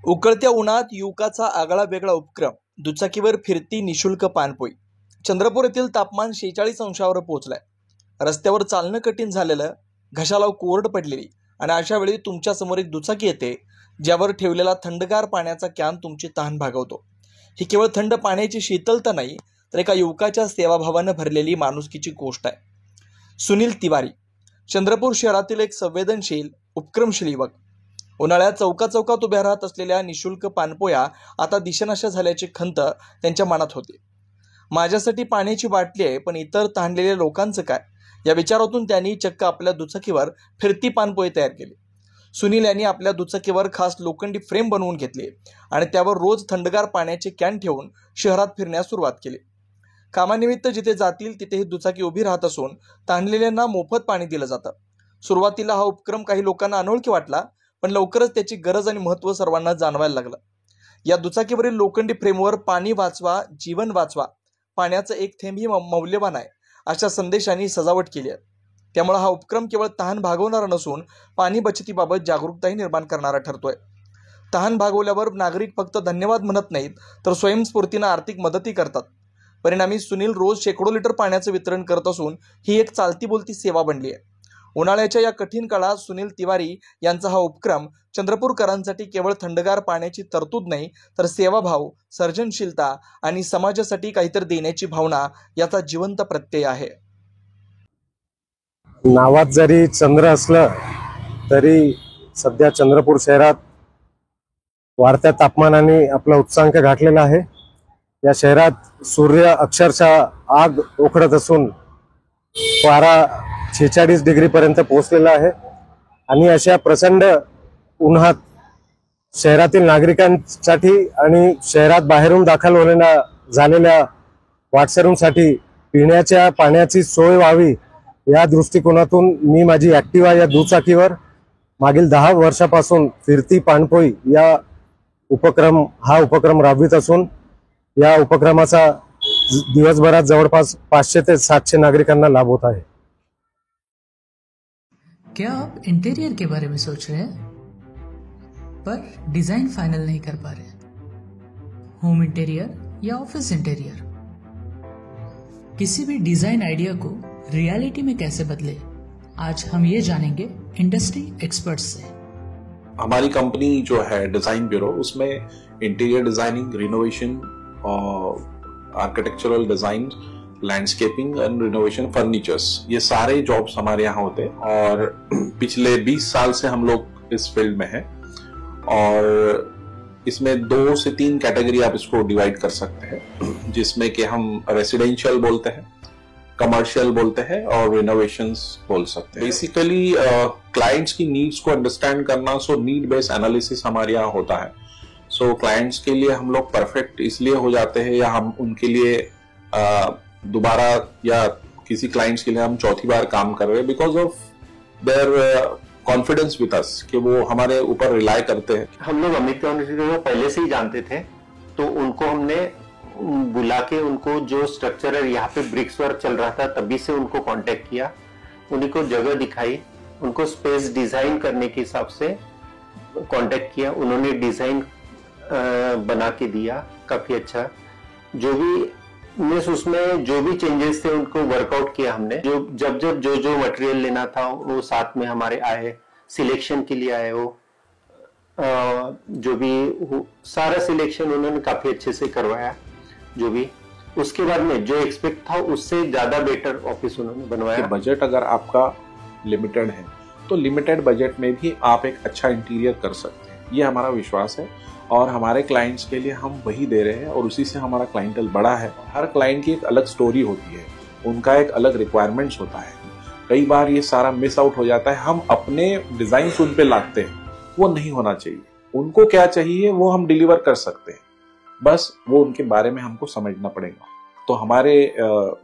उकळत्या उन्हात युवकाचा आगळा वेगळा उपक्रम, दुचाकीवर फिरती निशुल्क पाणपोई। चंद्रपूर येथील तापमान 46 अंशावर पोहोचलंय। रस्त्यावर चालणं कठीण झालेलं, घशाला कोरड पडलेली आणि अशा वेळी तुमच्या समोर एक दुचाकी येते, ज्यावर ठेवलेला थंडगार पाण्याचा कॅन तुमची तहान भागवतो। ही केवळ थंड पाण्याची शीतलता नाही, तर एका युवकाच्या सेवाभावानं भरलेली माणुसकीची गोष्ट आहे। सुनील तिवारी चंद्रपूर शहरातील एक संवेदनशील, उपक्रमशील युवक। उन्हाळ्यात चौकात उभ्या राहत असलेल्या निशुल्क पाणपोया आता दिशेनाशा झाल्याची खंत त्यांच्या मनात होती। माझ्यासाठी पाण्याची बाटली आहे, पण इतर तहानलेल्या लोकांचं काय, या विचारातून त्यांनी चक्क आपल्या दुचाकीवर फिरती पाणपोई तयार केली। सुनील यांनी आपल्या दुचाकीवर खास लोखंडी फ्रेम बनवून घेतली आणि त्यावर रोज थंडगार पाण्याचे कॅन ठेवून शहरात फिरण्यास सुरुवात केली। कामानिमित्त जिथे जातील तिथे ही दुचाकी उभी राहत असून तहानलेल्यांना मोफत पाणी दिलं जातं। सुरुवातीला हा उपक्रम काही लोकांना अनोळखी वाटला, पण लवकरच त्याची गरज आणि महत्त्व सर्वांना जाणवायला लागलं। या दुचाकीवरील लोखंडी फ्रेमवर "पाणी वाचवा, जीवन वाचवा, पाण्याचं एक थेंबही मौल्यवान आहे" अशा संदेशांनी सजावट केली आहे। त्यामुळे हा उपक्रम केवळ तहान भागवणारा नसून पाणी बचतीबाबत जागरूकताही निर्माण करणारा ठरतोय। तहान भागवल्यावर नागरिक फक्त धन्यवाद म्हणत नाहीत, तर स्वयंस्फूर्तीनं आर्थिक मदतही करतात। परिणामी सुनील रोज शेकडो लिटर पाण्याचं वितरण करत असून ही एक चालती बोलती सेवा बनली आहे। उन्हाळ्याच्या या कठीण काळात सुनील तिवारी यांचा हा उपक्रम चंद्रपूरकरांसाठी केवळ थंडगार पाण्याची तरतूद नाही, तर सेवाभाव, सर्जनशीलता आणि समाजासाठी काहीतरी देण्याची भावना याचा जिवंत प्रत्यय आहे। नावात जरी चंद्र असलं तरी सध्या चंद्रपूर शहरात वाढत्या तापमानाने आपला उच्चांक गाठलेला आहे। या शहरात सूर्य अक्षरशः आग उखडत असून पारा 46 डिग्री पर्यंत पोहोचलेला आहे आणि अशा प्रचंड उन्हात शहरातील नागरिकांसाठी आणि शहरात बाहेरून दाखल झालेल्या वाटसरूंसाठी पिण्याच्या पाण्याची सोय व्हावी, या दृष्टिकोनातून मी माझी ॲक्टिवा या दुचाकीवर मागील 10 वर्षापासून फिरती पाणपोई हा उपक्रम राबवित असून या उपक्रमाचा दिवसभरात जवळपास 500 ते 700 नागरिकांना लाभ होत आहे। क्या आप इंटीरियर के बारे में सोच रहे हैं, पर डिजाइन फाइनल नहीं कर पा रहे? होम इंटीरियर या ऑफिस इंटीरियर, किसी भी डिजाइन आइडिया को रियलिटी में कैसे बदले, आज हम ये जानेंगे इंडस्ट्री एक्सपर्ट्स से। हमारी कंपनी जो है डिजाइन ब्यूरो, उसमें interior designing, renovation, architectural design, landscaping and renovation, furnitures, ये सारे जॉब्स हमारे यहाँ होते हैं और पिछले 20 साल से हम लोग इस फील्ड में हैं। और इसमें 2 से 3 कैटेगरी आप इसको डिवाइड कर सकते हैं, जिसमें कि हम रेसिडेंशियल बोलते हैं, कमर्शियल बोलते हैं और रिनोवेशंस बोल सकते हैं। बेसिकली क्लाइंट्स की नीड्स को अंडरस्टैंड करना, सो नीड बेस्ड एनालिसिस हमारे यहाँ होता है। सो क्लाइंट्स के लिए हम लोग परफेक्ट इसलिए हो जाते हैं, या हम उनके लिए दोबारा या किसी क्लाइंट्स के लिए हम चौथी बार काम कर रहे हैं, because of their confidence with us, कि वो हमारे ऊपर रिलाय करते हैं। हम लोग अमित को पहले से ही जानते थे, तो उनको हमने बुला के उनको जो स्ट्रक्चरल यहाँ पे ब्रिक्स वर्क चल रहा था तभी से उनको कांटेक्ट किया, उन्हीं को जगह दिखाई, उनको स्पेस डिजाइन करने के हिसाब से कांटेक्ट किया, उन्होंने डिजाइन बना के दिया काफी अच्छा। जो भी उसमें जो भी चेंजेस थे उनको वर्कआउट किया हमने। जब जो मटेरियल लेना था वो साथ में हमारे आए, सिलेक्शन के लिए आए, वो जो भी सारा सिलेक्शन उन्होंने काफी अच्छे से करवाया। जो भी उसके बाद में जो एक्सपेक्ट था उससे ज्यादा बेटर ऑफिस उन्होंने बनवाया। बजट अगर आपका लिमिटेड है तो लिमिटेड बजट में भी आप एक अच्छा इंटीरियर कर सकते हैं, ये हमारा विश्वास है। और हमारे क्लाइंट्स के लिए हम वही दे रहे हैं और उसी से हमारा क्लाइंटल बड़ा है। हर क्लाइंट की एक अलग स्टोरी होती है, उनका एक अलग रिक्वायरमेंट्स होता है। कई बार ये सारा मिस आउट हो जाता है, हम अपने डिजाइन उन पे लाते हैं, वो नहीं होना चाहिए। उनको क्या चाहिए वो हम डिलीवर कर सकते हैं, बस वो उनके बारे में हमको समझना पड़ेगा। तो हमारे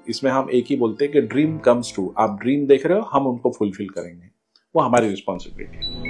इसमें हम एक ही बोलते हैं कि ड्रीम कम्स ट्रू। आप ड्रीम देख रहे हो, हम उनको फुलफिल करेंगे, वो हमारी रिस्पॉन्सिबिलिटी है।